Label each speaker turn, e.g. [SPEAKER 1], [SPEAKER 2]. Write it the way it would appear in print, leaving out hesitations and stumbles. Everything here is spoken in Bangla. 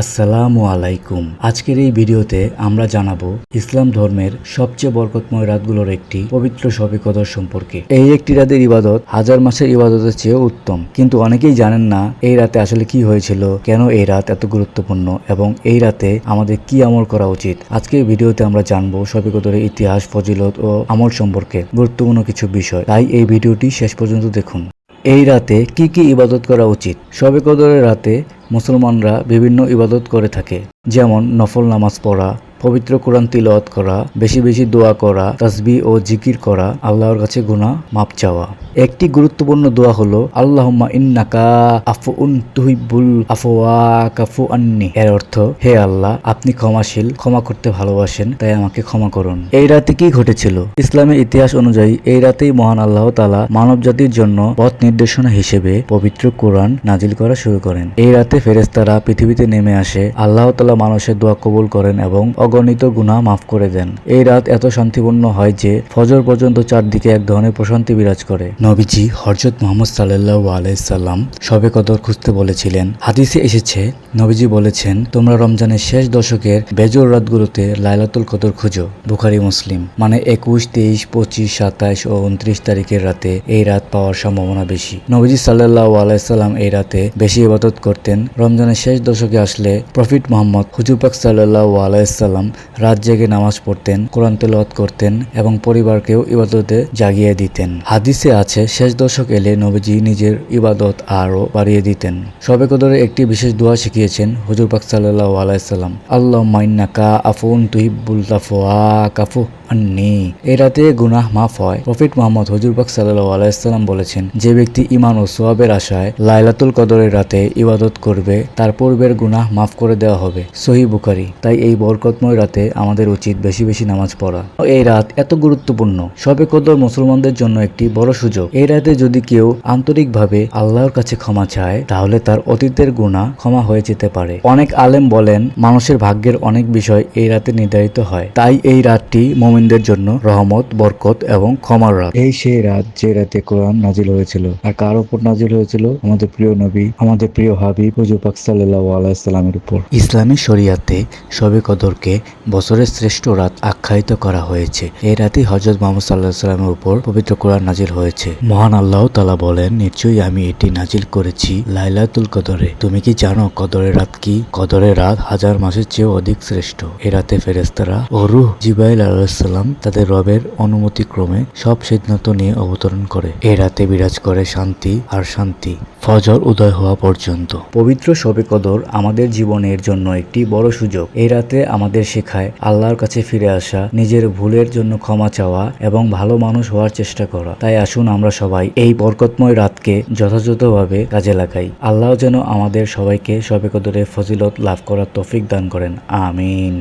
[SPEAKER 1] আসসালামু আলাইকুম। আজকের এই ভিডিওতে আমরা জানাবো ইসলাম ধর্মের সবচেয়ে বরকতময় রাতগুলোর একটি পবিত্র শবে কদর সম্পর্কে। এই একটি রাতের ইবাদত হাজার মাসের ইবাদতের চেয়ে উত্তম, কিন্তু অনেকেই জানেন না এই রাতে আসলে কি হয়েছিল, কেন এই রাত এত গুরুত্বপূর্ণ এবং এই রাতে আমাদের কি আমল করা উচিত। আজকের ভিডিওতে আমরা জানবো শবে কদরের ইতিহাস, ফজিলত ও আমল সম্পর্কে গুরুত্বপূর্ণ কিছু বিষয়, তাই এই ভিডিওটি শেষ পর্যন্ত দেখুন। এই রাতে কি কি ইবাদত করা উচিত? শবে কদরের রাতে মুসলমানরা বিভিন্ন ইবাদত করে থাকে, যেমন নফল নামাজ পড়া, পবিত্র কোরআন তিলাওয়াত করা, বেশি বেশি দোয়া করা, তাসবিহ ও জিকির করা, আল্লাহর কাছে গুনাহ মাপ চাওয়া। একটি গুরুত্বপূর্ণ দোয়া হলো আল্লাহুম্মা ইন্নাকা আফউন তুহিব্বুল আফওয়া কাফু আন্নি। এর অর্থ, হে আল্লাহ, আপনি ক্ষমাশীল, ক্ষমা করতে ভালোবাসেন, তাই আমাকে ক্ষমা করুন। এই রাতে কি ঘটেছিল? ইসলামের ইতিহাস অনুযায়ী এই রাতেই মহান আল্লাহ তাআলা মানব জাতির জন্য পথ নির্দেশনা হিসেবে পবিত্র কোরআন নাজিল করা শুরু করেন। এই রাতে ফেরেশতারা পৃথিবীতে নেমে আসে, আল্লাহ তাআলা মানুষের দোয়া কবুল করেন এবং অগণিত গুনাহ মাফ করে দেন। এই রাত এত শান্তিপূর্ণ হয় যে ফজর পর্যন্ত চারদিকে এক ধরনের প্রশান্তি বিরাজ করে। নবীজি হযরত মুহাম্মদ সাল্লাল্লাহু আলাইহি সাল্লাম শবে কদর খুঁজতে বলেছিলেন। হাদিসে এসেছে, নবীজি বলেছেন, তোমরা রমজানের শেষ দশকের বেজোর রাতগুলোতে লাইলাতুল কদর খুঁজো। বুখারী মুসলিম। মানে 21, 23, 25, 27 ও 29 তারিখের রাতে এই রাত পাওয়ার সম্ভাবনা বেশি। নবীজি সাল্লাল্লাহু আলাইহি সাল্লাম এই রাতে বেশি ইবাদত করতেন। রমজানের শেষ দশকে আসলে প্রফেট মুহাম্মদ হুজুর পাক সাল্লাল্লাহু আলাইহি সাল্লাম রাত জেগে নামাজ পড়তেন, কোরআন তেলাওয়াত করতেন এবং পরিবারকেও ইবাদতে জাগিয়ে দিতেন। হাদিসে আছে, শেষ দশক এলে নবীজি নিজের ইবাদত আরো বাড়িয়ে দিতেন। শবে কদরে একটি বিশেষ দোয়া শিখিয়েছেন হুজুর পাক সাল্লাল্লাহু আলাইহি সাল্লাম, আল্লাহুম্মা ইন্নাকা আফুন তুহিব্বুল আফওয়া কাফু আন্নি। এই রাতে গুনাহ মাফ হয়। প্রফেট মুহাম্মদ হুজুর পাক সাল্লাল্লাহু আলাইহি সাল্লাম বলেছেন, যে ব্যক্তি ঈমান ও সওয়াবের আশায় লাইলাতুল কদরের রাতে ইবাদত করবে, তার পূর্বের গুনাহ মাফ করে দেওয়া হবে। সহিহ বুখারী। তাই এই বরকতময় রাতে আমাদের উচিত বেশি বেশি নামাজ পড়া। এই রাত এত গুরুত্বপূর্ণ। শবে কদর মুসলমানদের জন্য একটি বড় সুযোগ। এই রাতে যদি কেউ আন্তরিকভাবে আল্লাহর কাছে ক্ষমা চায়, তাহলে তার অতীতের গুনাহ ক্ষমা হয়ে যেতে পারে। অনেক আলেম বলেন, মানুষের ভাগ্যের অনেক বিষয় এই রাতে নির্ধারিত হয়। তাই এই রাতটি মুমিনদের জন্য রহমত, বরকত এবং ক্ষমার রাত। এই সেই রাত যে রাতে কোরআন নাজিল হয়েছিল। আর কার উপর নাজিল হয়েছিল? আমাদের প্রিয় নবী, আমাদের প্রিয় হাবিব হুজুর পাক সাল্লাল্লাহু আলাইহি সাল্লামের উপর। ইসলামী শরিয়াতে শবে কদরকে বছরের শ্রেষ্ঠ রাত আখ্যায়িত করা হয়েছে। এই রাতেই হযরত মুহাম্মদ সাল্লাল্লাহু আলাইহি সাল্লামের উপর পবিত্র কোরআন নাজিল হয়েছে। মহান আল্লাহ তাআলা বলেন, নিশ্চয়ই আমি এটি নাজিল করেছি লাইলাতুল কদরে। তুমি কি জানো কদরের রাত কি? কদরের রাত হাজার মাসের চেয়েও অধিক শ্রেষ্ঠ। এই রাতে ফেরেশতারা ও রূহ জিবরাইল আলাইহিস সালাম তাদের রবের অনুমতি ক্রমে সব সিদ্ধান্ত নিয়ে অবতরণ করে। এই রাতে বিরাজ করে শান্তি আর শান্তি ফজর উদয় হওয়া পর্যন্ত। পবিত্র শবে কদর আমাদের জীবনের জন্য একটি বড় সুযোগ। এই রাতে আমাদের শেখায় আল্লাহর কাছে ফিরে আসা, নিজের ভুলের জন্য ক্ষমা চাওয়া এবং ভালো মানুষ হওয়ার চেষ্টা করা। তাই আসুন আমরা সবাই এই বরকতময় রাতকে যথাযথভাবে কাজে লাগাই। আল্লাহ যেন আমাদের সবাইকে শবে কদরে ফজিলত লাভ করার তৌফিক দান করেন। আমিন।